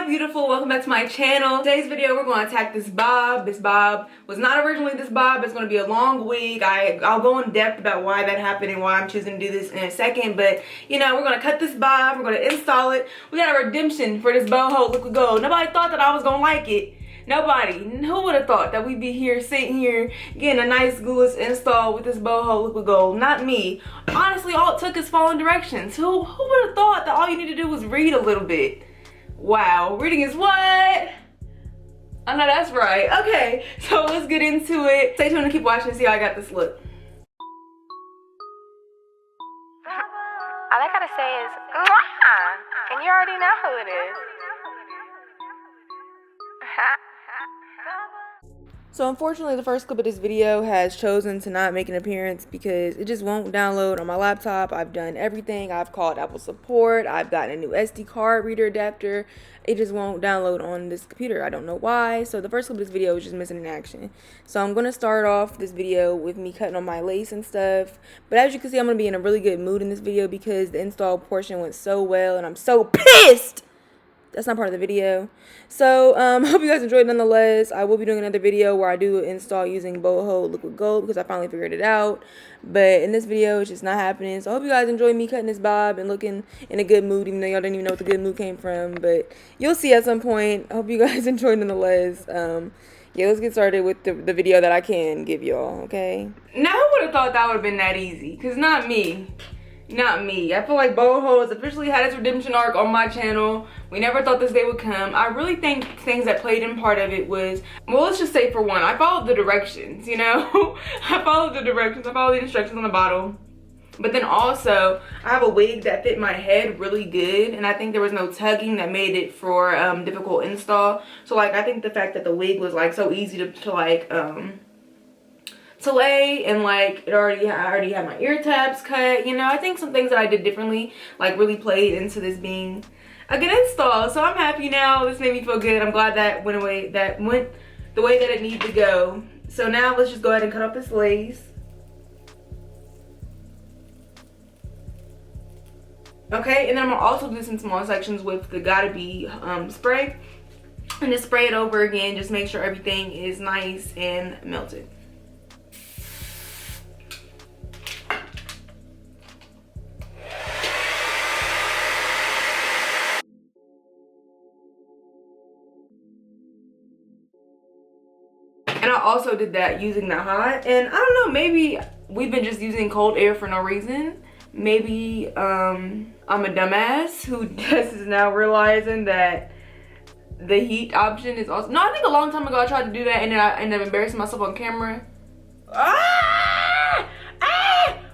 my beautiful, welcome back to my channel. Today's video we're going to attack this bob. This bob was not originally this bob. It's going to be a long wig. I'll go in depth about why that happened and why I'm choosing to do this in a second, but you know, we're going to cut this bob, we're going to install it. We got a redemption for this boho liquid gold. Nobody thought that I was going to like it. Nobody. Who would have thought that we'd be here sitting here getting a nice glueless install with this boho liquid gold? Not me. Honestly, all it took is following directions. Who would have thought that all you need to do was read a little bit? Wow, reading is what? I know that's right. Okay, so let's get into it. Stay tuned and keep watching and see how I got this look. All I gotta say is, and you already know who it is. So unfortunately, the first clip of this video has chosen to not make an appearance because it just won't download on my laptop. I've done everything. I've called Apple support. I've gotten a new SD card reader adapter. It just won't download on this computer. I don't know why. So the first clip of this video is just missing in action. So I'm going to start off this video with me cutting on my lace and stuff. But as you can see, I'm going to be in a really good mood in this video because the install portion went so well and I'm so pissed. That's not part of the video. So, hope you guys enjoyed nonetheless. I will be doing another video where I do an install using boho liquid gold because I finally figured it out. But in this video, it's just not happening. So, I hope you guys enjoyed me cutting this bob and looking in a good mood, even though y'all didn't even know what the good mood came from. But you'll see at some point. I hope you guys enjoyed nonetheless. Yeah, let's get started with the video that I can give y'all, okay? Now, who would have thought that would have been that easy? Because not me. Not me. I feel like boho has officially had its redemption arc on my channel. We never thought this day would come. I really think things that played in part of it was, well, let's just say for one, I followed the directions, you know? I followed the directions. I followed the instructions on the bottle. But then also, I have a wig that fit my head really good, and I think there was no tugging that made it for difficult install. So like, I think the fact that the wig was like so easy to lay, and like I already had my ear tabs cut, you know. I think some things that I did differently like really played into this being a good install. So I'm happy now. This made me feel good. I'm glad that went the way that it needed to go. So now let's just go ahead and cut off this lace. Okay, and then I'm gonna also do some small sections with the Gotta Be spray, and just spray it over again. Just make sure everything is nice and melted. And I also did that using the hot, and I don't know, maybe we've been just using cold air for no reason. Maybe I'm a dumbass who just is now realizing that the heat option is also, no, I think a long time ago I tried to do that and then I ended up embarrassing myself on camera.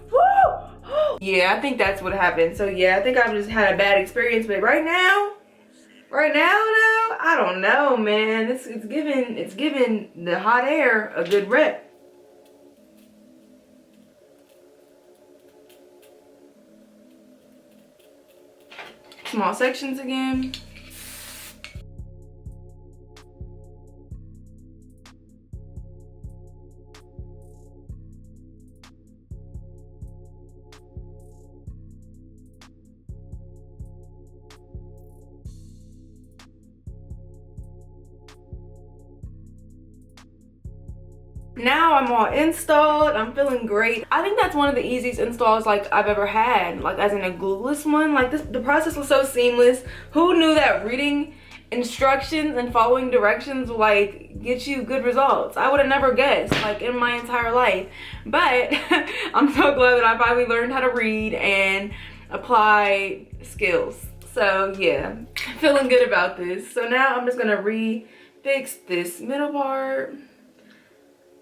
Woo! Yeah, I think that's what happened. So yeah, I think I've just had a bad experience, but right now though, I don't know, man. It's giving the hot air a good rep. Small sections again. Now I'm all installed. I'm feeling great. I think that's one of the easiest installs like I've ever had, like as in a glueless one. Like the process was so seamless. Who knew that reading instructions and following directions will like get you good results? I would have never guessed, like in my entire life. But I'm so glad that I finally learned how to read and apply skills. So yeah, feeling good about this. So now I'm just gonna refix this middle part.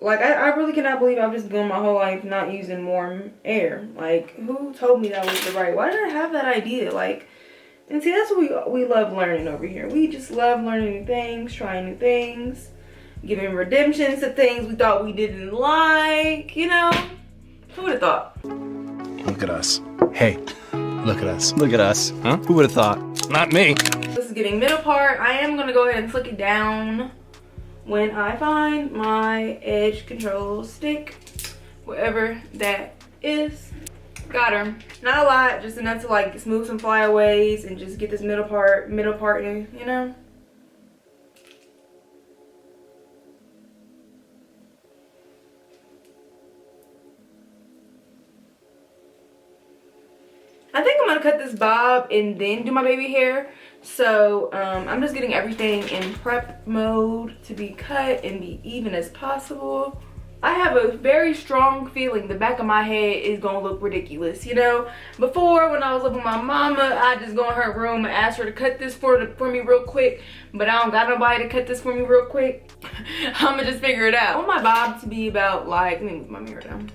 Like, I really cannot believe I've just gone my whole life not using warm air. Like, who told me that was the right? Why did I have that idea? Like, and see, that's what we love learning over here. We just love learning new things, trying new things, giving redemptions to things we thought we didn't like, you know? Who would have thought? Look at us. Hey, look at us. Look at us. Huh? Who would have thought? Not me. This is getting middle part. I am going to go ahead and flick it down when I find my edge control stick, wherever that is. Got her. Not a lot, just enough to like smooth some flyaways and just get this middle part in, you know? want to cut this bob and then do my baby hair. So I'm just getting everything in prep mode to be cut and be even as possible. I have a very strong feeling the back of my head is gonna look ridiculous. You know, before when I was living with my mama, I just go in her room and ask her to cut this for me real quick. But I don't got nobody to cut this for me real quick. I'ma just figure it out. I want my bob to be about like, let me move my mirror down.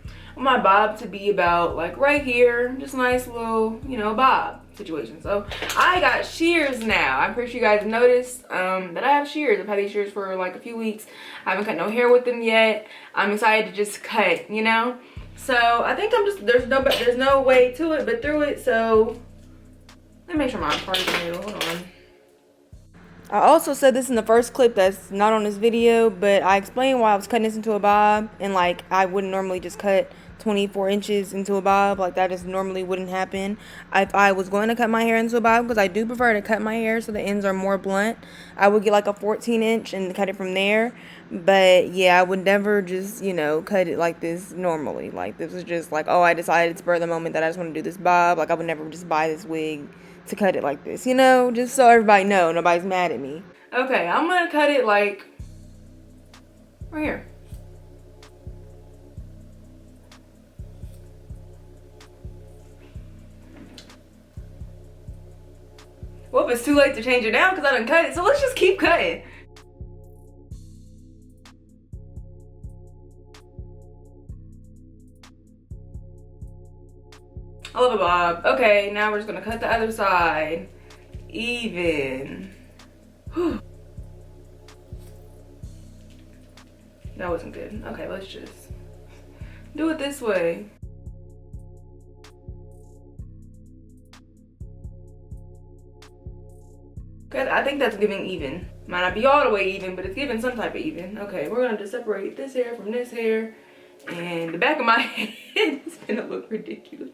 I want my bob to be about like right here, just a nice little, you know, bob situation. So I got shears now. I'm pretty sure you guys noticed that I have shears. I've had these shears for like a few weeks. I haven't cut no hair with them yet. I'm excited to just cut, you know. So I think I'm just, there's no way to it but through it. So let me make sure my part is in the middle. Hold on. I also said this in the first clip that's not on this video, but I explained why I was cutting this into a bob, and like I wouldn't normally just cut 24 inches into a bob. Like that just normally wouldn't happen. If I was going to cut my hair into a bob, because I do prefer to cut my hair so the ends are more blunt, I would get like a 14 inch and cut it from there. But yeah, I would never just, you know, cut it like this normally. Like this was just like, oh, I decided spur of the moment that I just want to do this bob. Like I would never just buy this wig to cut it like this, you know, just so everybody know nobody's mad at me. Okay, I'm gonna cut it like right here. Well, if it's too late to change it down because I done cut it, so let's just keep cutting. I love a bob. Okay, now we're just gonna cut the other side. Even. Whew. That wasn't good. Okay, let's just do it this way. Okay, I think that's giving even. Might not be all the way even, but it's giving some type of even. Okay, we're gonna just separate this hair from this hair. And the back of my head is gonna look ridiculous.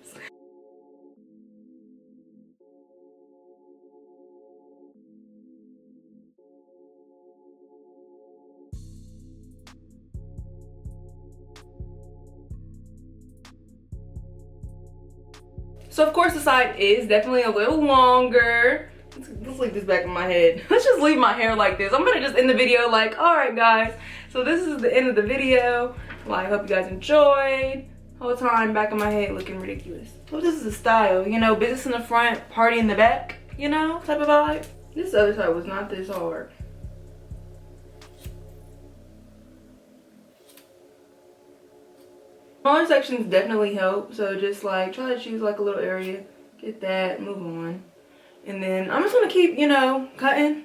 So of course the side is definitely a little longer. Let's leave this back in my head. Let's just leave my hair like this. I'm gonna just end the video like, all right guys, so this is the end of the video. Well, I hope you guys enjoyed. Whole time back of my head looking ridiculous. Well, this is a style, you know, business in the front, party in the back, you know, type of vibe. This other side was not this hard. Smaller sections definitely help, so just like try to choose like a little area, get that, move on. And then I'm just gonna keep, you know, cutting.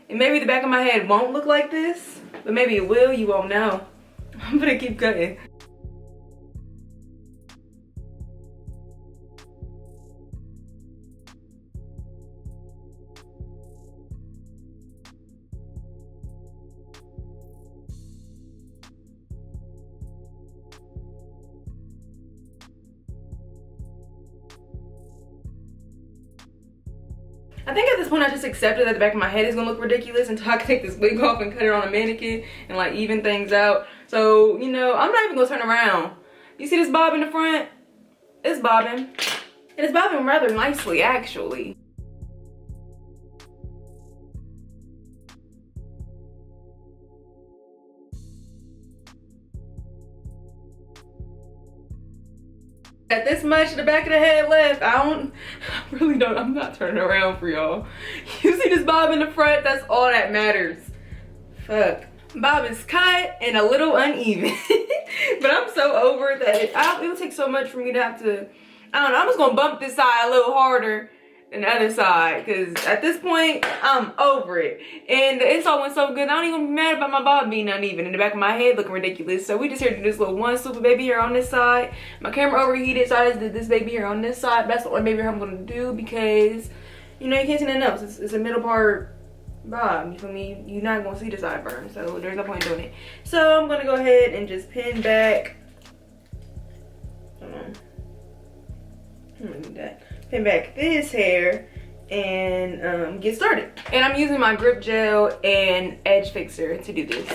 And maybe the back of my head won't look like this, but maybe it will, you won't know. I'm gonna keep cutting. I think at this point I just accepted that the back of my head is gonna look ridiculous until I can take this wig off and cut it on a mannequin and like even things out. So, you know, I'm not even gonna turn around. You see this bob in the front? It's bobbing. And it's bobbing rather nicely, actually. Got this much in the back of the head left. I really don't, I'm not turning around for y'all. You see this bob in the front? That's all that matters. Fuck. Bob is cut and a little uneven. But I'm so over it that it would take so much for me to have to, I don't know, I'm just gonna bump this side a little harder than the other side. Cause at this point, I'm over it. And the install went so good, I don't even be mad about my bob being uneven in the back of my head looking ridiculous. So we just here to do this little one super baby hair on this side. My camera overheated, so I just did this baby hair on this side. That's the only baby hair I'm gonna do because, you know, you can't see nothing else. It's a middle part bob, you feel me? You're not gonna see the sideburn, so there's no point in doing it. So I'm gonna go ahead and just pin back. Hold on. I'm gonna do that. Pin back this hair and get started. And I'm using my grip gel and edge fixer to do this.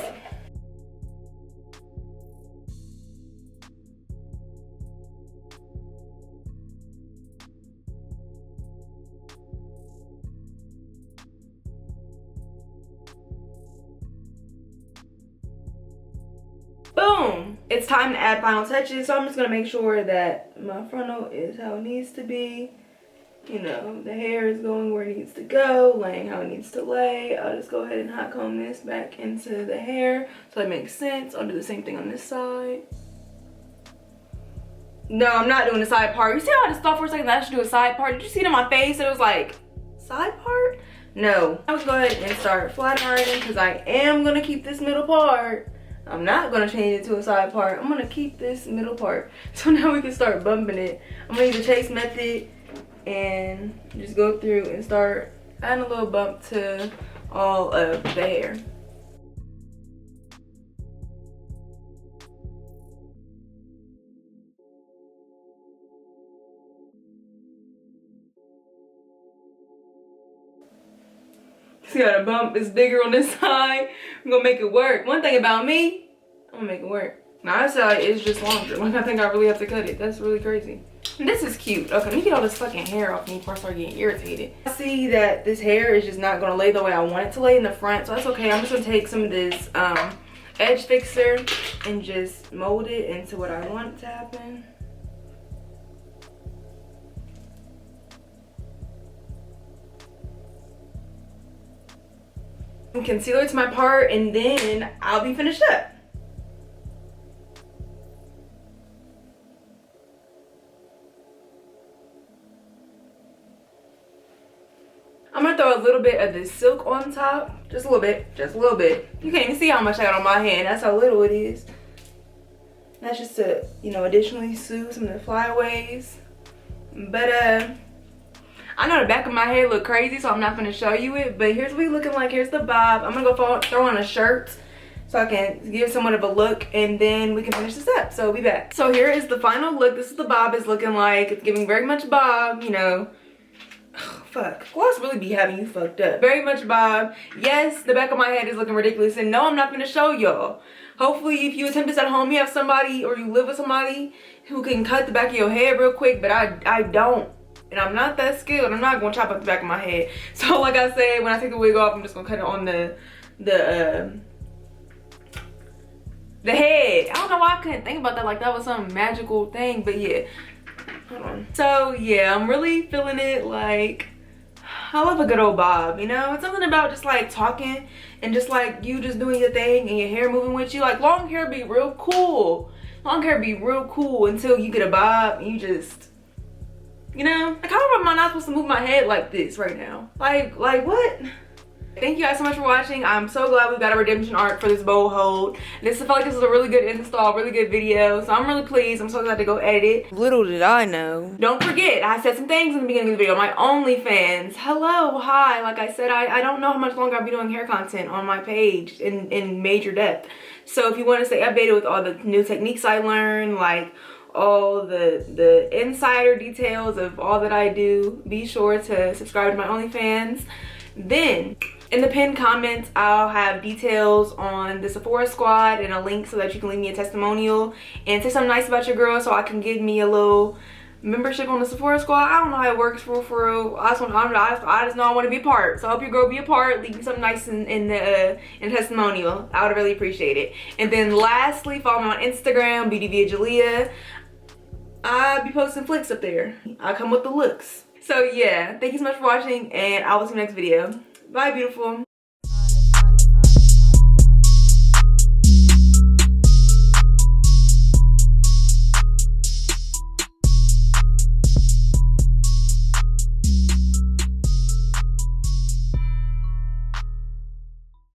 Boom! It's time to add final touches, so I'm just gonna make sure that my frontal is how it needs to be. You know, the hair is going where it needs to go, laying how it needs to lay. I'll just go ahead and hot comb this back into the hair so it makes sense. I'll do the same thing on this side. No, I'm not doing the side part. You see how I just thought for a second that I should do a side part? Did you see it on my face? It was like, side part? No. I was going to go ahead and start flat ironing because I am going to keep this middle part. I'm not going to change it to a side part. I'm going to keep this middle part. So now we can start bumping it. I'm going to use the chase method and just go through and start adding a little bump to all of the hair. See how the bump is bigger on this side? I'm gonna make it work. One thing about me, I'm gonna make it work. Now this side is just longer. Like I think I really have to cut it. That's really crazy. This is cute. Okay, let me get all this fucking hair off me before I start getting irritated. I see that this hair is just not gonna lay the way I want it to lay in the front, so that's okay. I'm just gonna take some of this edge fixer and just mold it into what I want to happen. Concealer to my part, and then I'll be finished up. I'm gonna throw a little bit of this silk on top. Just a little bit, just a little bit. You can't even see how much I got on my hand. That's how little it is. That's just to, you know, additionally soothe some of the flyaways. But I know the back of my hair look crazy, so I'm not gonna show you it, but here's what it's looking like. Here's the bob. I'm gonna go throw on a shirt so I can give somewhat of a look, and then we can finish this up. So we'll be back. So here is the final look. This is the bob is looking like. It's giving very much bob, you know. Oh, fuck, gloss really be having you fucked up. Very much bob. Yes, the back of my head is looking ridiculous, and no, I'm not gonna show y'all. Hopefully, if you attempt this at home, you have somebody or you live with somebody who can cut the back of your head real quick, but I don't. And I'm not that skilled. I'm not gonna chop up the back of my head. So like I said, when I take the wig off, I'm just gonna cut it on the head. I don't know why I couldn't think about that like that was some magical thing, but yeah. Hold on. So yeah, I'm really feeling it. Like, I love a good old bob, you know? It's something about just like talking and just like you just doing your thing and your hair moving with you. Like long hair be real cool. Long hair be real cool until you get a bob and you just, you know, like how am I not supposed to move my head like this right now? Like what? Thank you guys so much for watching. I'm so glad we got a redemption arc for this bow hold. I felt like this was a really good install, really good video. So I'm really pleased. I'm so glad to go edit it. Little did I know. Don't forget, I said some things in the beginning of the video. My OnlyFans. Hello, hi. Like I said, I don't know how much longer I'll be doing hair content on my page in major depth. So if you want to stay updated with all the new techniques I learned, like all the insider details of all that I do, be sure to subscribe to my OnlyFans. Then in the pinned comments, I'll have details on the Sephora squad and a link so that you can leave me a testimonial and say something nice about your girl so I can give me a little membership on the Sephora squad. I don't know how it works for real. I just know I want to be a part. So I hope your girl be a part. Leave me something nice in the testimonial. I would really appreciate it. And then lastly, follow me on Instagram, Beauty via Jaleah. I'll be posting flicks up there. I'll come with the looks. So yeah, thank you so much for watching, and I will see you next video. Bye, beautiful.